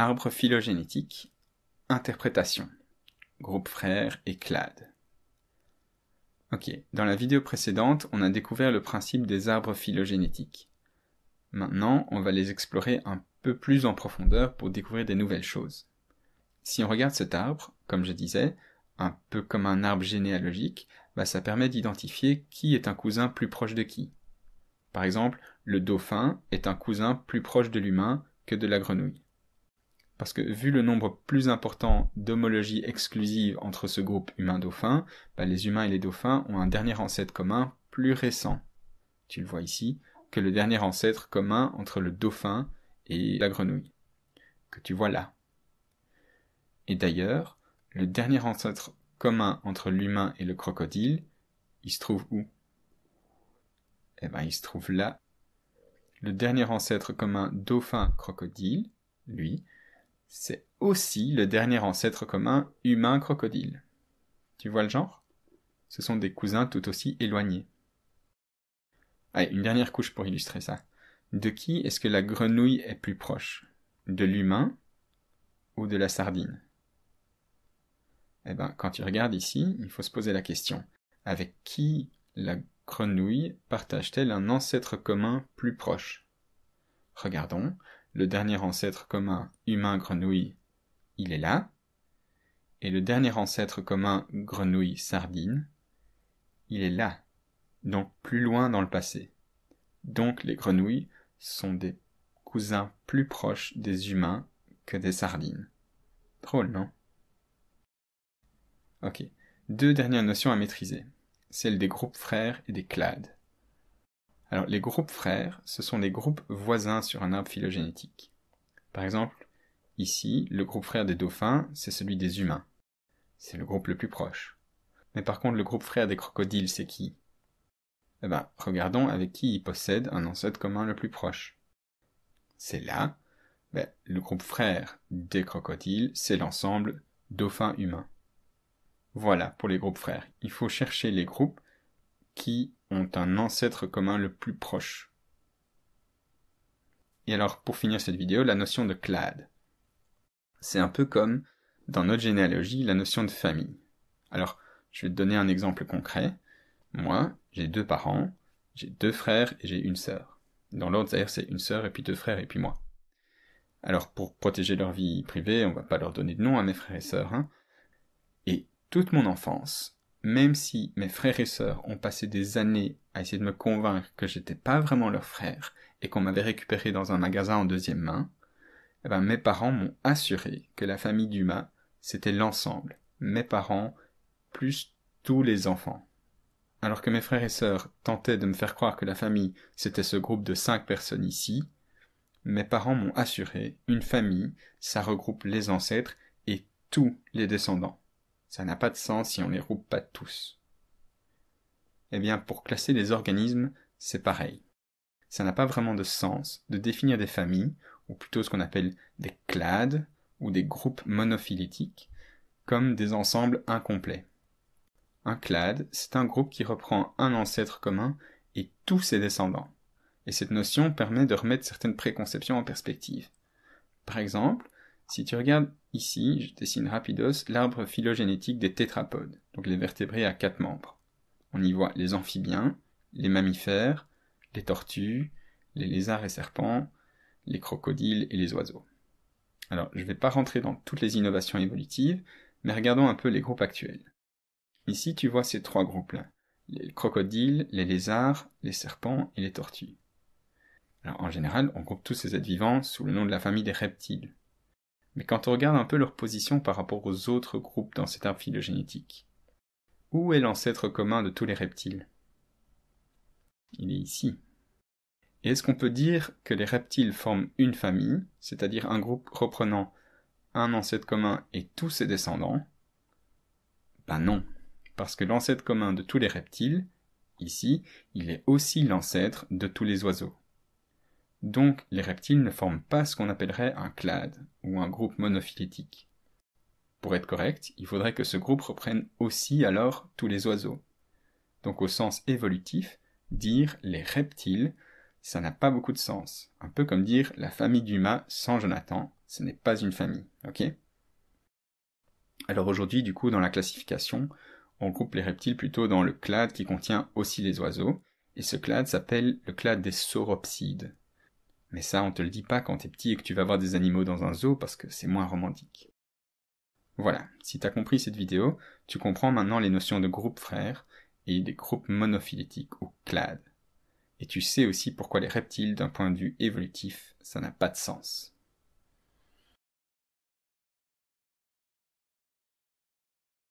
Arbre phylogénétique, interprétation, groupe frère et clade. Ok, dans la vidéo précédente, on a découvert le principe des arbres phylogénétiques. Maintenant, on va les explorer un peu plus en profondeur pour découvrir des nouvelles choses. Si on regarde cet arbre, comme je disais, un peu comme un arbre généalogique, ça permet d'identifier qui est un cousin plus proche de qui. Par exemple, le dauphin est un cousin plus proche de l'humain que de la grenouille. Parce que vu le nombre plus important d'homologies exclusives entre ce groupe humain-dauphin, les humains et les dauphins ont un dernier ancêtre commun plus récent. Tu le vois ici, que le dernier ancêtre commun entre le dauphin et la grenouille, que tu vois là. Et d'ailleurs, le dernier ancêtre commun entre l'humain et le crocodile, il se trouve où? Il se trouve là. Le dernier ancêtre commun dauphin-crocodile, lui, c'est aussi le dernier ancêtre commun humain-crocodile. Tu vois le genre? Ce sont des cousins tout aussi éloignés. Allez, une dernière couche pour illustrer ça. De qui est-ce que la grenouille est plus proche? De l'humain ou de la sardine? Quand tu regardes ici, il faut se poser la question. Avec qui la grenouille partage-t-elle un ancêtre commun plus proche? Regardons. Le dernier ancêtre commun humain-grenouille, il est là. Et le dernier ancêtre commun grenouille-sardine, il est là. Donc plus loin dans le passé. Donc les grenouilles sont des cousins plus proches des humains que des sardines. Drôle, non? Ok. 2 dernières notions à maîtriser. Celles des groupes frères et des clades. Alors, les groupes frères, ce sont les groupes voisins sur un arbre phylogénétique. Par exemple, ici, le groupe frère des dauphins, c'est celui des humains. C'est le groupe le plus proche. Mais par contre, le groupe frère des crocodiles, c'est qui? Regardons avec qui ils possèdent un ancêtre commun le plus proche. C'est là, le groupe frère des crocodiles, c'est l'ensemble dauphin-humain. Voilà pour les groupes frères. Il faut chercher les groupes qui ont un ancêtre commun le plus proche. Et alors, pour finir cette vidéo, la notion de clade. C'est un peu comme, dans notre généalogie, la notion de famille. Alors, je vais te donner un exemple concret. Moi, j'ai 2 parents, j'ai 2 frères et j'ai une sœur. Dans l'ordre, d'ailleurs, c'est une sœur et puis 2 frères et puis moi. Alors, pour protéger leur vie privée, on va pas leur donner de nom à mes frères et sœurs, hein. Et toute mon enfance, même si mes frères et sœurs ont passé des années à essayer de me convaincre que j'étais pas vraiment leur frère et qu'on m'avait récupéré dans un magasin en 2e main, mes parents m'ont assuré que la famille Dumas, c'était l'ensemble. Mes parents, plus tous les enfants. Alors que mes frères et sœurs tentaient de me faire croire que la famille, c'était ce groupe de 5 personnes ici, mes parents m'ont assuré, une famille, ça regroupe les ancêtres et tous les descendants. Ça n'a pas de sens si on les regroupe pas tous. Pour classer les organismes, c'est pareil. Ça n'a pas vraiment de sens de définir des familles, ou plutôt ce qu'on appelle des clades, ou des groupes monophylétiques, comme des ensembles incomplets. Un clade, c'est un groupe qui reprend un ancêtre commun et tous ses descendants. Et cette notion permet de remettre certaines préconceptions en perspective. Par exemple, si tu regardes ici, je dessine rapidos, l'arbre phylogénétique des tétrapodes, donc les vertébrés à 4 membres. On y voit les amphibiens, les mammifères, les tortues, les lézards et serpents, les crocodiles et les oiseaux. Alors, je ne vais pas rentrer dans toutes les innovations évolutives, mais regardons un peu les groupes actuels. Ici, tu vois ces 3 groupes-là. Les crocodiles, les lézards, les serpents et les tortues. Alors, en général, on groupe tous ces êtres vivants sous le nom de la famille des reptiles. Mais quand on regarde un peu leur position par rapport aux autres groupes dans cet arbre phylogénétique, où est l'ancêtre commun de tous les reptiles? Il est ici. Et est-ce qu'on peut dire que les reptiles forment une famille, c'est-à-dire un groupe reprenant un ancêtre commun et tous ses descendants? Non, parce que l'ancêtre commun de tous les reptiles, ici, il est aussi l'ancêtre de tous les oiseaux. Donc, les reptiles ne forment pas ce qu'on appellerait un clade, ou un groupe monophylétique. Pour être correct, il faudrait que ce groupe reprenne aussi alors tous les oiseaux. Donc au sens évolutif, dire les reptiles, ça n'a pas beaucoup de sens. Un peu comme dire la famille Dumas sans Jonathan, ce n'est pas une famille, ok? Alors aujourd'hui, du coup, dans la classification, on groupe les reptiles plutôt dans le clade qui contient aussi les oiseaux, et ce clade s'appelle le clade des sauropsides. Mais ça, on te le dit pas quand t'es petit et que tu vas voir des animaux dans un zoo parce que c'est moins romantique. Voilà, si t'as compris cette vidéo, tu comprends maintenant les notions de groupe frère et des groupes monophylétiques ou clades. Et tu sais aussi pourquoi les reptiles, d'un point de vue évolutif, ça n'a pas de sens.